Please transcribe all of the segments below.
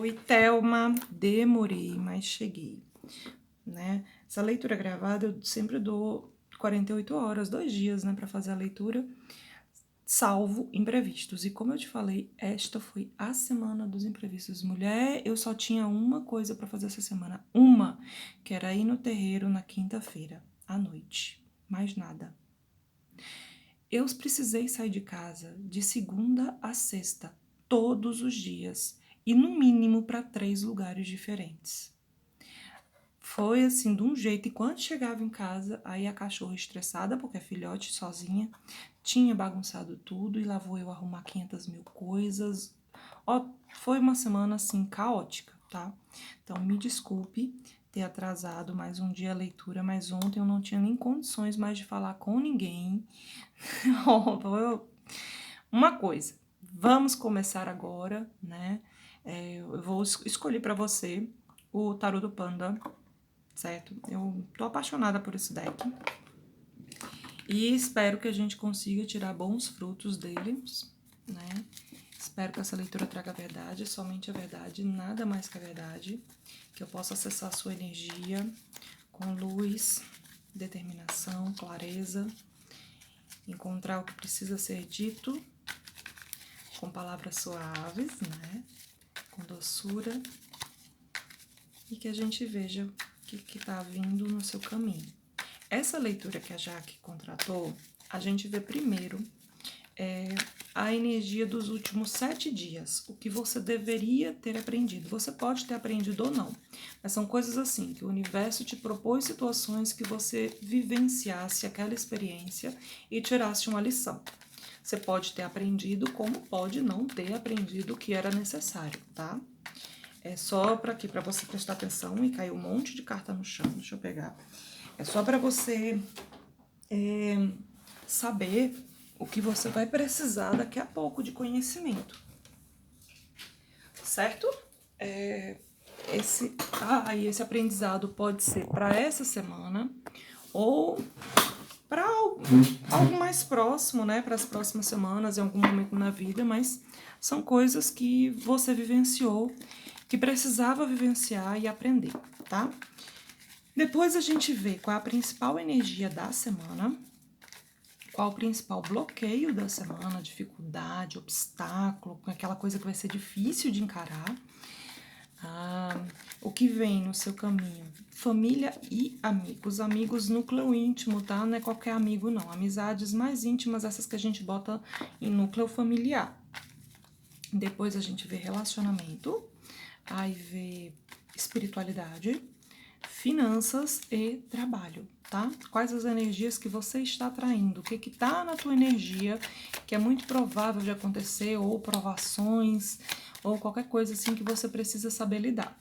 Oi, Thelma. Demorei, mas cheguei, né? Essa leitura gravada eu sempre dou 48 horas, 2 dias, né, para fazer a leitura, salvo imprevistos. E como eu te falei, esta foi a semana dos imprevistos. Mulher, eu só tinha uma coisa para fazer essa semana, que era ir no terreiro na quinta-feira, à noite. Mais nada. Eu precisei sair de casa de segunda a sexta, todos os dias, e no mínimo para 3 lugares diferentes. Foi assim, de um jeito, e quando chegava em casa, aí a cachorra estressada, porque é filhote, sozinha, tinha bagunçado tudo, e lá vou eu arrumar 500 mil coisas. Ó, foi uma semana, assim, caótica, tá? Então, me desculpe ter atrasado mais um dia a leitura, mas ontem eu não tinha nem condições mais de falar com ninguém. Uma coisa, vamos começar agora, né? Eu vou escolher para você o Tarô do Panda, certo? Eu tô apaixonada por esse deck e espero que a gente consiga tirar bons frutos deles, né? Espero que essa leitura traga a verdade, somente a verdade, nada mais que a verdade, que eu possa acessar a sua energia com luz, determinação, clareza, encontrar o que precisa ser dito com palavras suaves, né? Com doçura, e que a gente veja o que tá vindo no seu caminho. Essa leitura que a Jaque contratou, a gente vê primeiro a energia dos últimos 7 dias, o que você deveria ter aprendido. Você pode ter aprendido ou não, mas são coisas assim, que o universo te propôs situações que você vivenciasse aquela experiência e tirasse uma lição. Você pode ter aprendido, como pode não ter aprendido o que era necessário, tá? É só para aqui, para você prestar atenção, e caiu um monte de carta no chão, deixa eu pegar. É só para você saber o que você vai precisar daqui a pouco de conhecimento, certo? Esse aprendizado pode ser para essa semana ou para algo mais próximo, né? Para as próximas semanas, em algum momento na vida, mas são coisas que você vivenciou, que precisava vivenciar e aprender, tá? Depois a gente vê qual é a principal energia da semana, qual o principal bloqueio da semana, dificuldade, obstáculo, aquela coisa que vai ser difícil de encarar. O que vem no seu caminho? Família e amigos. Amigos, núcleo íntimo, tá? Não é qualquer amigo, não. Amizades mais íntimas, essas que a gente bota em núcleo familiar. Depois a gente vê relacionamento, aí vê espiritualidade, finanças e trabalho, tá? Quais as energias que você está atraindo? O que tá na tua energia que é muito provável de acontecer, ou provações, ou qualquer coisa assim que você precisa saber lidar.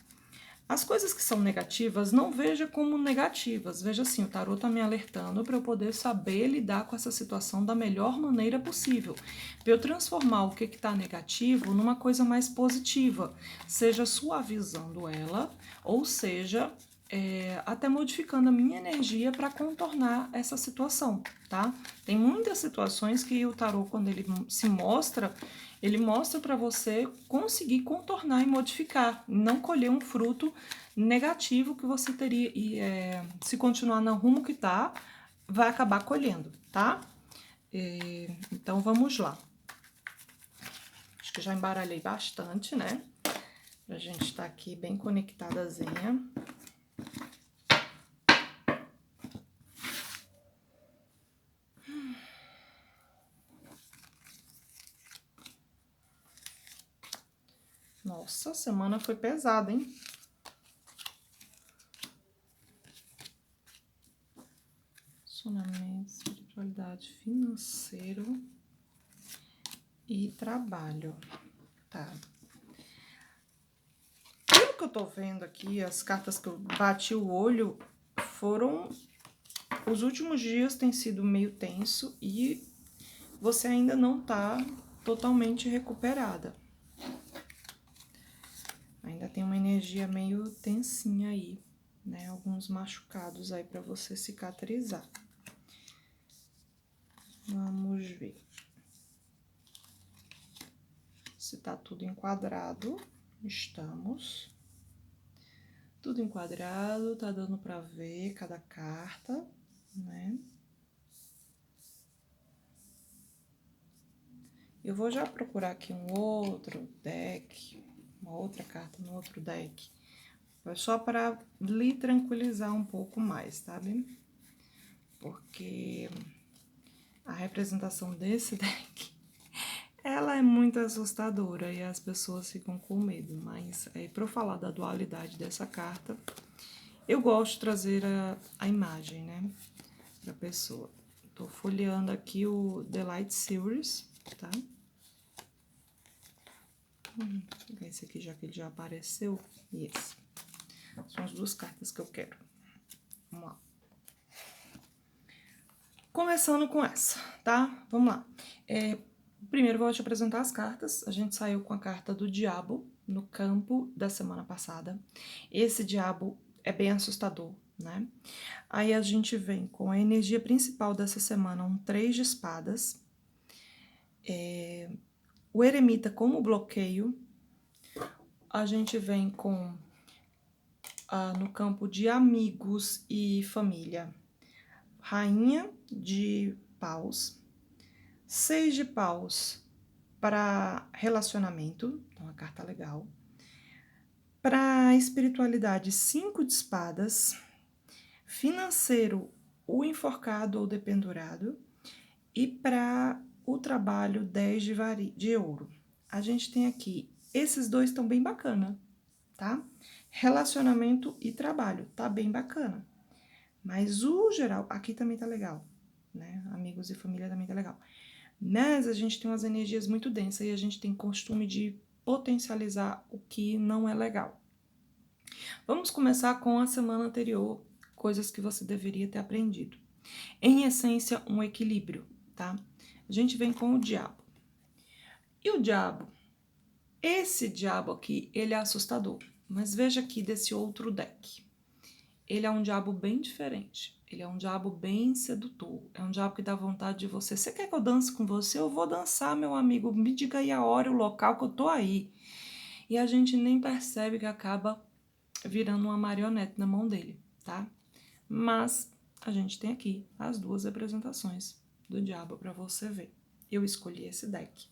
As coisas que são negativas, não veja como negativas. Veja assim, o tarô tá me alertando para eu poder saber lidar com essa situação da melhor maneira possível. Para eu transformar o que tá negativo numa coisa mais positiva. Seja suavizando ela, ou seja, até modificando a minha energia para contornar essa situação, tá? Tem muitas situações que o tarô, quando ele se mostra, ele mostra para você conseguir contornar e modificar, não colher um fruto negativo que você teria, e se continuar no rumo que tá, vai acabar colhendo, tá? Então vamos lá. Acho que já embaralhei bastante, né? Pra gente estar aqui bem conectadazinha. Nossa, a semana foi pesada, hein? Relacionamento, espiritualidade, financeiro e trabalho. Tá. Pelo que eu tô vendo aqui, as cartas que eu bati o olho foram... Os últimos dias têm sido meio tenso e você ainda não tá totalmente recuperada. Ainda tem uma energia meio tensinha aí, né? Alguns machucados aí pra você cicatrizar. Vamos ver se tá tudo enquadrado. Estamos. Tudo enquadrado, tá dando pra ver cada carta, né? Eu vou já procurar aqui um outro deck, uma outra carta no outro deck, só para lhe tranquilizar um pouco mais, sabe? Porque a representação desse deck, ela é muito assustadora e as pessoas ficam com medo, mas para eu falar da dualidade dessa carta, eu gosto de trazer a imagem, né, pra pessoa. Tô folheando aqui o The Light Series, tá? Vou pegar esse aqui, já que ele já apareceu. E esse. São as duas cartas que eu quero. Vamos lá. Começando com essa, tá? Vamos lá. Primeiro vou te apresentar as cartas. A gente saiu com a carta do Diabo no campo da semana passada. Esse Diabo é bem assustador, né? Aí a gente vem com a energia principal dessa semana, um 3 de espadas. O eremita como bloqueio. A gente vem com, no campo de amigos e família, rainha de paus, 6 de paus para relacionamento, então a carta legal. Para espiritualidade, 5 de espadas, financeiro, o enforcado ou dependurado, e para o trabalho, 10 de ouro. A gente tem aqui, esses dois estão bem bacana, tá? Relacionamento e trabalho, tá bem bacana. Mas o geral, aqui também tá legal, né? Amigos e família também tá legal. Mas a gente tem umas energias muito densas e a gente tem costume de potencializar o que não é legal. Vamos começar com a semana anterior, coisas que você deveria ter aprendido. Em essência, um equilíbrio, tá? A gente vem com o diabo. E o diabo? Esse diabo aqui, ele é assustador. Mas veja aqui desse outro deck. Ele é um diabo bem diferente. Ele é um diabo bem sedutor. É um diabo que dá vontade de você. Você quer que eu dance com você? Eu vou dançar, meu amigo. Me diga aí a hora e o local que eu tô aí. E a gente nem percebe que acaba virando uma marionete na mão dele, tá? Mas a gente tem aqui as duas representações do diabo para você ver. Eu escolhi esse deck.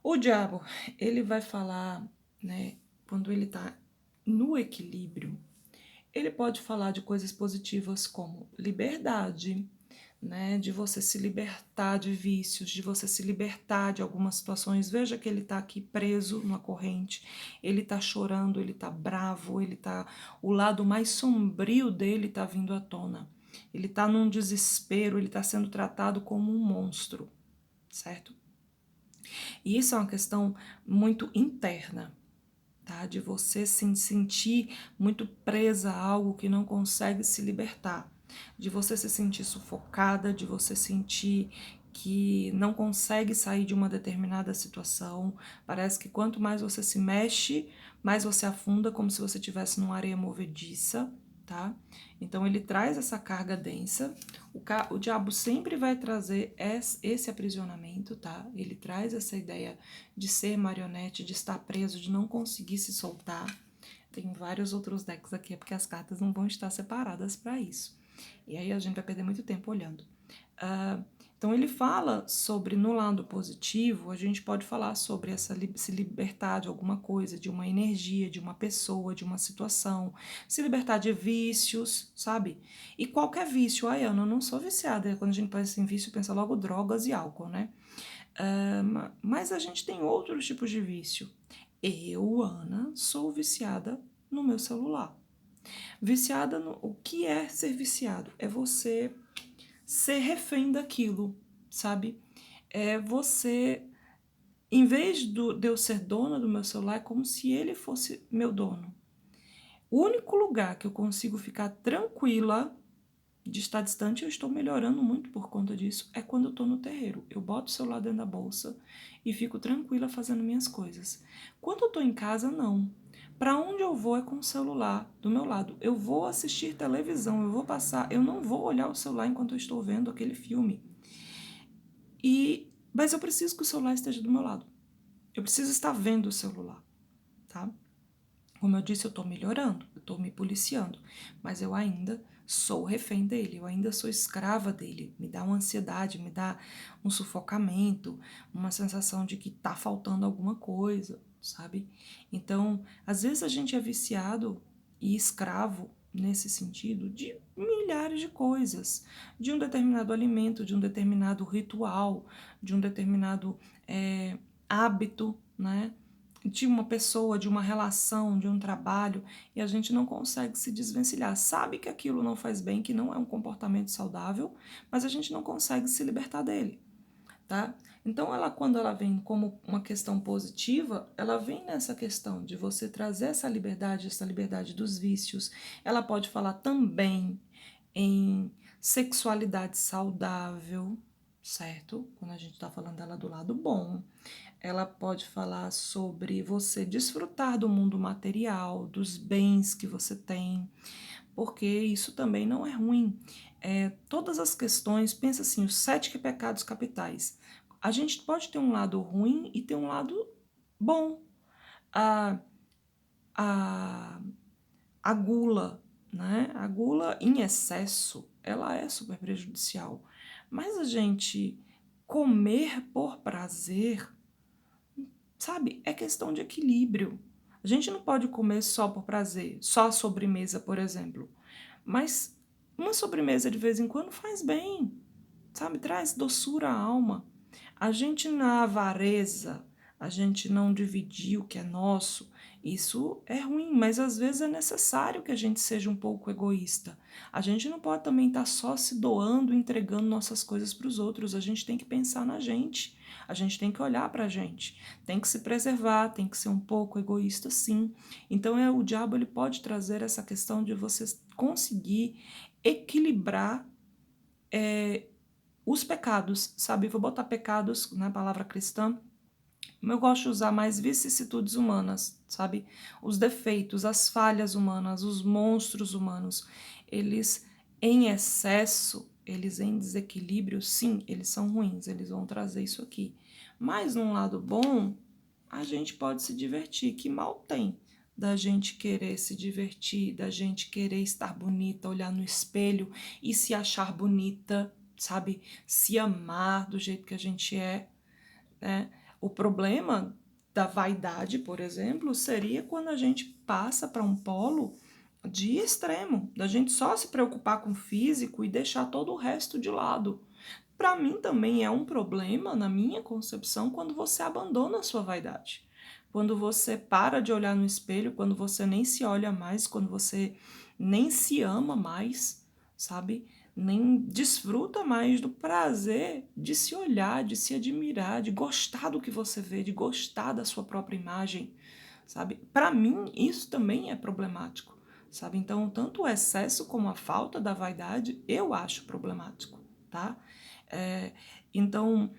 O diabo, ele vai falar, né, quando ele tá no equilíbrio, ele pode falar de coisas positivas como liberdade, né, de você se libertar de vícios, de você se libertar de algumas situações. Veja que ele tá aqui preso numa corrente, ele tá chorando, ele tá bravo, ele tá, o lado mais sombrio dele tá vindo à tona. Ele tá num desespero, ele tá sendo tratado como um monstro, certo? E isso é uma questão muito interna, tá? De você se sentir muito presa a algo que não consegue se libertar, de você se sentir sufocada, de você sentir que não consegue sair de uma determinada situação. Parece que quanto mais você se mexe, mais você afunda, como se você estivesse numa areia movediça, tá? Então ele traz essa carga densa. O diabo sempre vai trazer esse aprisionamento, tá? Ele traz essa ideia de ser marionete, de estar preso, de não conseguir se soltar. Tem vários outros decks aqui, porque as cartas não vão estar separadas para isso. E aí a gente vai perder muito tempo olhando. Então ele fala sobre, no lado positivo, a gente pode falar sobre se libertar de alguma coisa, de uma energia, de uma pessoa, de uma situação, se libertar de vícios, sabe? E qualquer vício, ai Ana, eu não sou viciada, quando a gente pensa em vício, pensa logo drogas e álcool, né? Mas a gente tem outros tipos de vício. Eu, Ana, sou viciada no meu celular. Viciada no... O que é ser viciado? É você ser refém daquilo, sabe? É você, em vez de eu ser dona do meu celular, é como se ele fosse meu dono. O único lugar que eu consigo ficar tranquila de estar distante, eu estou melhorando muito por conta disso, é quando eu estou no terreiro. Eu boto o celular dentro da bolsa e fico tranquila fazendo minhas coisas. Quando eu estou em casa, não. Para onde eu vou é com o celular do meu lado. Eu vou assistir televisão, eu vou passar, eu não vou olhar o celular enquanto eu estou vendo aquele filme. Mas eu preciso que o celular esteja do meu lado. Eu preciso estar vendo o celular, tá? Como eu disse, eu tô melhorando, eu tô me policiando, mas eu ainda sou refém dele, eu ainda sou escrava dele. Me dá uma ansiedade, me dá um sufocamento, uma sensação de que tá faltando alguma coisa, sabe? Então, às vezes a gente é viciado e escravo nesse sentido de milhares de coisas, de um determinado alimento, de um determinado ritual, de um determinado hábito, né? De uma pessoa, de uma relação, de um trabalho, e a gente não consegue se desvencilhar. Sabe que aquilo não faz bem, que não é um comportamento saudável, mas a gente não consegue se libertar dele, tá? Então, ela, quando ela vem como uma questão positiva, ela vem nessa questão de você trazer essa liberdade dos vícios. Ela pode falar também em sexualidade saudável, certo? Quando a gente tá falando dela do lado bom. Ela pode falar sobre você desfrutar do mundo material, dos bens que você tem, porque isso também não é ruim. Todas as questões, pensa assim, os 7 pecados capitais. A gente pode ter um lado ruim e ter um lado bom. A, a, a gula, né? A gula em excesso, ela é super prejudicial. Mas a gente comer por prazer, sabe? É questão de equilíbrio. A gente não pode comer só por prazer, só a sobremesa, por exemplo. Mas uma sobremesa de vez em quando faz bem, sabe? Traz doçura à alma. A gente na avareza, a gente não dividir o que é nosso, isso é ruim, mas às vezes é necessário que a gente seja um pouco egoísta. A gente não pode também estar só se doando, entregando nossas coisas para os outros. A gente tem que pensar na gente. A gente tem que olhar para a gente. Tem que se preservar, tem que ser um pouco egoísta, sim. Então o diabo ele pode trazer essa questão de você conseguir equilibrar os pecados, sabe? Vou botar pecados na palavra cristã. Eu gosto de usar mais vicissitudes humanas, sabe? Os defeitos, as falhas humanas, os monstros humanos, eles em excesso, eles em desequilíbrio, sim, eles são ruins, eles vão trazer isso aqui. Mas num lado bom, a gente pode se divertir, que mal tem da gente querer se divertir, da gente querer estar bonita, olhar no espelho e se achar bonita, sabe? Se amar do jeito que a gente é, né? O problema da vaidade, por exemplo, seria quando a gente passa para um polo de extremo, da gente só se preocupar com o físico e deixar todo o resto de lado. Para mim também é um problema, na minha concepção, quando você abandona a sua vaidade. Quando você para de olhar no espelho, quando você nem se olha mais, quando você nem se ama mais, sabe? Nem desfruta mais do prazer de se olhar, de se admirar, de gostar do que você vê, de gostar da sua própria imagem, sabe? Para mim, isso também é problemático, sabe? Então, tanto o excesso como a falta da vaidade, eu acho problemático, tá? É, então,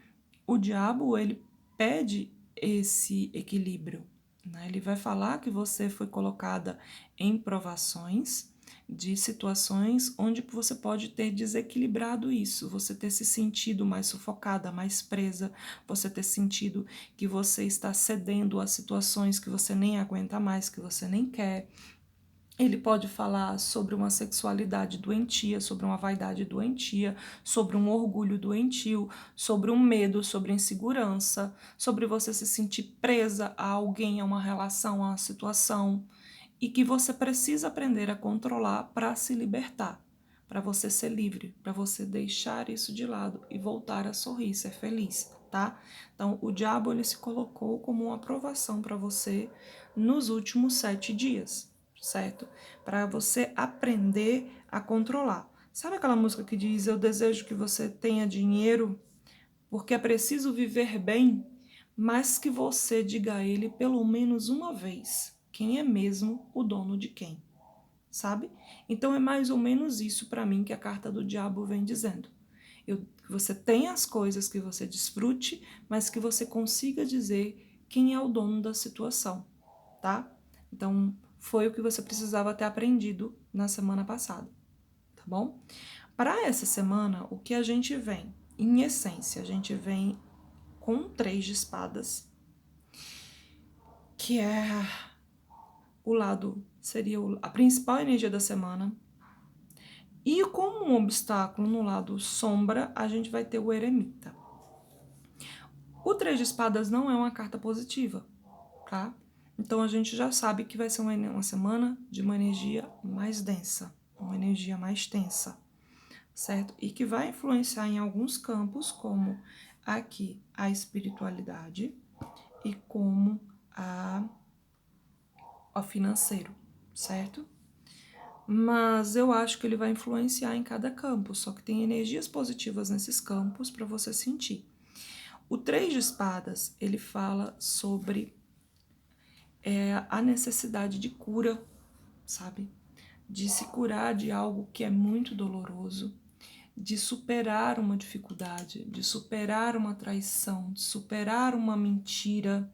o diabo, ele pede esse equilíbrio, né? Ele vai falar que você foi colocada em provações de situações onde você pode ter desequilibrado isso, você ter se sentido mais sufocada, mais presa, você ter sentido que você está cedendo a situações que você nem aguenta mais, que você nem quer. Ele pode falar sobre uma sexualidade doentia, sobre uma vaidade doentia, sobre um orgulho doentio, sobre um medo, sobre insegurança, sobre você se sentir presa a alguém, a uma relação, a uma situação, e que você precisa aprender a controlar para se libertar, para você ser livre, para você deixar isso de lado e voltar a sorrir, ser feliz, tá? Então, o diabo ele se colocou como uma aprovação para você nos últimos 7 dias, certo? Para você aprender a controlar. Sabe aquela música que diz: Eu desejo que você tenha dinheiro, porque é preciso viver bem, mas que você diga a ele pelo menos uma vez quem é mesmo o dono de quem, sabe? Então é mais ou menos isso para mim que a carta do diabo vem dizendo. Que você tenha as coisas, que você desfrute, mas que você consiga dizer quem é o dono da situação, tá? Então foi o que você precisava ter aprendido na semana passada, tá bom? Para essa semana, o que a gente vem? Em essência, a gente vem com 3 de espadas, que é o lado, seria a principal energia da semana. E como um obstáculo no lado sombra, a gente vai ter o eremita. O 3 de espadas não é uma carta positiva, tá? Então a gente já sabe que vai ser uma semana de uma energia mais densa, uma energia mais tensa, certo? E que vai influenciar em alguns campos, como aqui a espiritualidade e como a financeiro, certo? Mas eu acho que ele vai influenciar em cada campo, só que tem energias positivas nesses campos para você sentir. O 3 de espadas, ele fala sobre a necessidade de cura, sabe? De se curar de algo que é muito doloroso, de superar uma dificuldade, de superar uma traição, de superar uma mentira.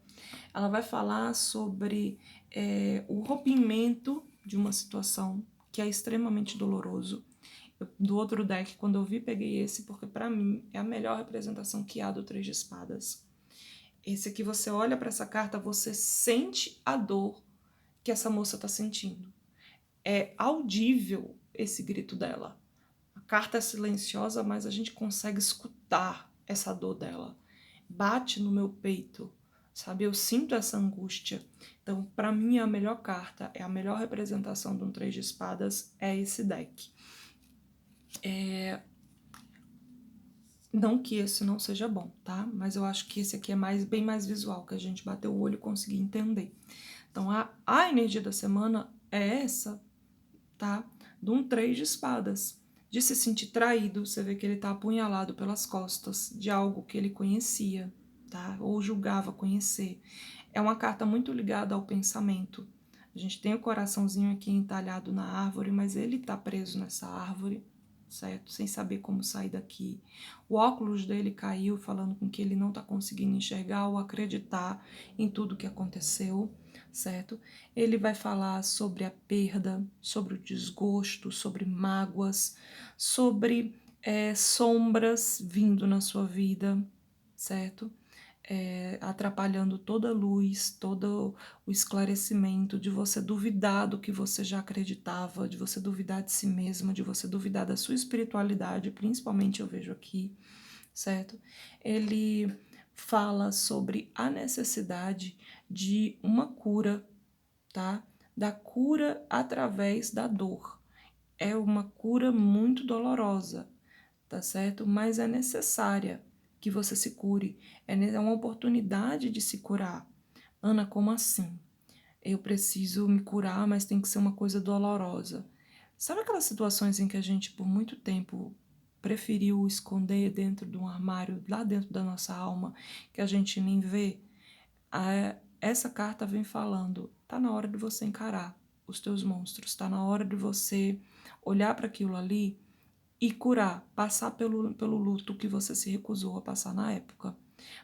Ela vai falar sobre o rompimento de uma situação que é extremamente doloroso. Do outro deck, quando eu vi, peguei esse, porque para mim é a melhor representação que há do 3 de espadas. Esse aqui, você olha para essa carta, você sente a dor que essa moça está sentindo. É audível esse grito dela. A carta é silenciosa, mas a gente consegue escutar essa dor dela. Bate no meu peito, sabe? Eu sinto essa angústia. Então, para mim, a melhor carta, é a melhor representação de um 3 de espadas, é esse deck. Não que esse não seja bom, tá? Mas eu acho que esse aqui é bem mais visual, que a gente bater o olho e conseguir entender. Então, a energia da semana é essa, tá? De um 3 de espadas. De se sentir traído, você vê que ele tá apunhalado pelas costas de algo que ele conhecia, tá? Ou julgava conhecer. É uma carta muito ligada ao pensamento. A gente tem o coraçãozinho aqui entalhado na árvore, mas ele tá preso nessa árvore, certo? Sem saber como sair daqui. O óculos dele caiu, falando com que ele não tá conseguindo enxergar ou acreditar em tudo que aconteceu, certo? Ele vai falar sobre a perda, sobre o desgosto, sobre mágoas, sobre sombras vindo na sua vida, certo? Atrapalhando toda a luz, todo o esclarecimento, de você duvidar do que você já acreditava, de você duvidar de si mesma, de você duvidar da sua espiritualidade, principalmente eu vejo aqui, certo? Ele fala sobre a necessidade de uma cura, tá? Da cura através da dor. É uma cura muito dolorosa, tá certo? Mas é necessária que você se cure. É uma oportunidade de se curar. Ana, como assim? Eu preciso me curar, mas tem que ser uma coisa dolorosa. Sabe aquelas situações em que a gente, por muito tempo, preferiu esconder dentro de um armário, lá dentro da nossa alma, que a gente nem vê? Essa carta vem falando, tá na hora de você encarar os teus monstros, tá na hora de você olhar para aquilo ali e curar, passar pelo luto que você se recusou a passar na época,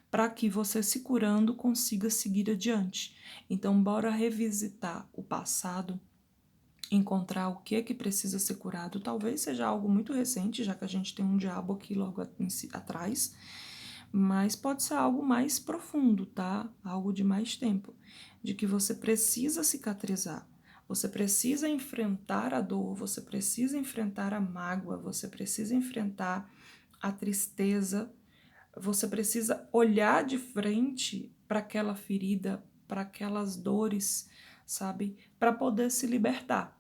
para que você, se curando, consiga seguir adiante. Então, bora revisitar o passado, encontrar o que é que precisa ser curado. Talvez seja algo muito recente, já que a gente tem um diabo aqui logo atrás, mas pode ser algo mais profundo, tá? Algo de mais tempo, de que você precisa cicatrizar. Você precisa enfrentar a dor, você precisa enfrentar a mágoa, você precisa enfrentar a tristeza, você precisa olhar de frente para aquela ferida, para aquelas dores, sabe? Para poder se libertar.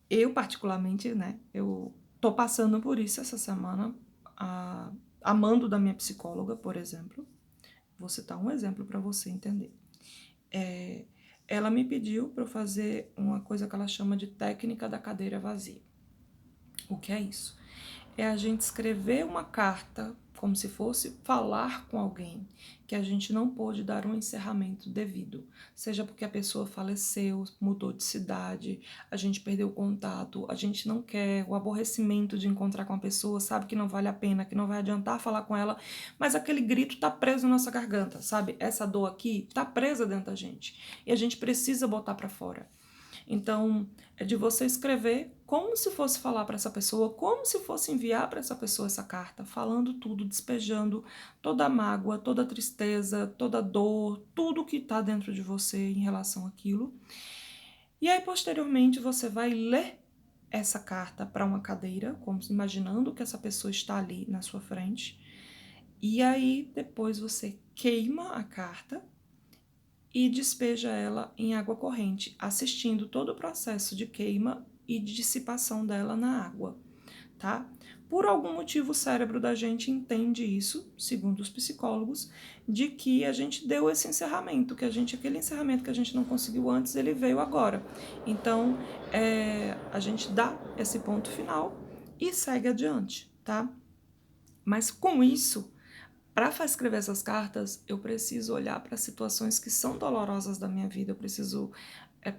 Eu, particularmente, né? Eu tô passando por isso essa semana, amando da minha psicóloga, por exemplo. Vou citar um exemplo para você entender. Ela me pediu para eu fazer uma coisa que ela chama de técnica da cadeira vazia. O que é isso? É a gente escrever uma carta como se fosse falar com alguém que a gente não pôde dar um encerramento devido, seja porque a pessoa faleceu, mudou de cidade, a gente perdeu o contato, a gente não quer, o aborrecimento de encontrar com a pessoa, sabe que não vale a pena, que não vai adiantar falar com ela, mas aquele grito tá preso na nossa garganta, sabe? Essa dor aqui tá presa dentro da gente e a gente precisa botar para fora. Então, é de você escrever como se fosse falar para essa pessoa, como se fosse enviar para essa pessoa essa carta, falando tudo, despejando toda a mágoa, toda a tristeza, toda a dor, tudo que está dentro de você em relação àquilo. E aí, posteriormente, você vai ler essa carta para uma cadeira, como imaginando que essa pessoa está ali na sua frente. E aí, depois você queima a carta e despeja ela em água corrente, assistindo todo o processo de queima e de dissipação dela na água, tá? Por algum motivo, o cérebro da gente entende isso, segundo os psicólogos, de que a gente deu esse encerramento, aquele encerramento que a gente não conseguiu antes, ele veio agora. Então, a gente dá esse ponto final e segue adiante, tá? Mas com isso, para escrever essas cartas, eu preciso olhar para situações que são dolorosas da minha vida, eu preciso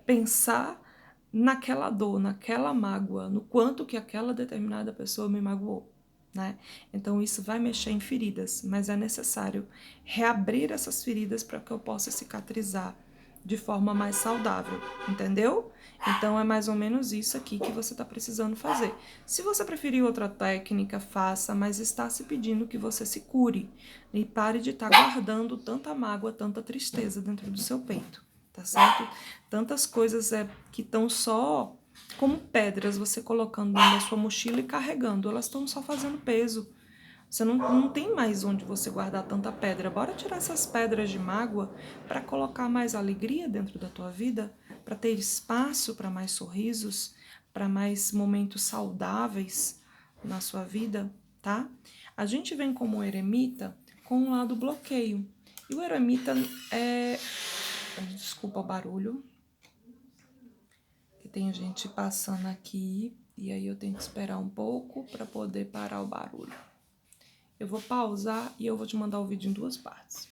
pensar naquela dor, naquela mágoa, no quanto que aquela determinada pessoa me magoou, né? Então isso vai mexer em feridas, mas é necessário reabrir essas feridas para que eu possa cicatrizar de forma mais saudável, entendeu? Então é mais ou menos isso aqui que você está precisando fazer. Se você preferir outra técnica, faça, mas está se pedindo que você se cure e pare de estar guardando tanta mágoa, tanta tristeza dentro do seu peito, tá certo? Tantas coisas que estão só como pedras, você colocando dentro da sua mochila e carregando, elas estão só fazendo peso. Você não tem mais onde você guardar tanta pedra. Bora tirar essas pedras de mágoa para colocar mais alegria dentro da tua vida, para ter espaço para mais sorrisos, para mais momentos saudáveis na sua vida, tá? A gente vem como eremita com um lado bloqueio. E o eremita é... Desculpa o barulho, que tem gente passando aqui e aí eu tenho que esperar um pouco para poder parar o barulho. Eu vou pausar e eu vou te mandar o vídeo em 2 partes.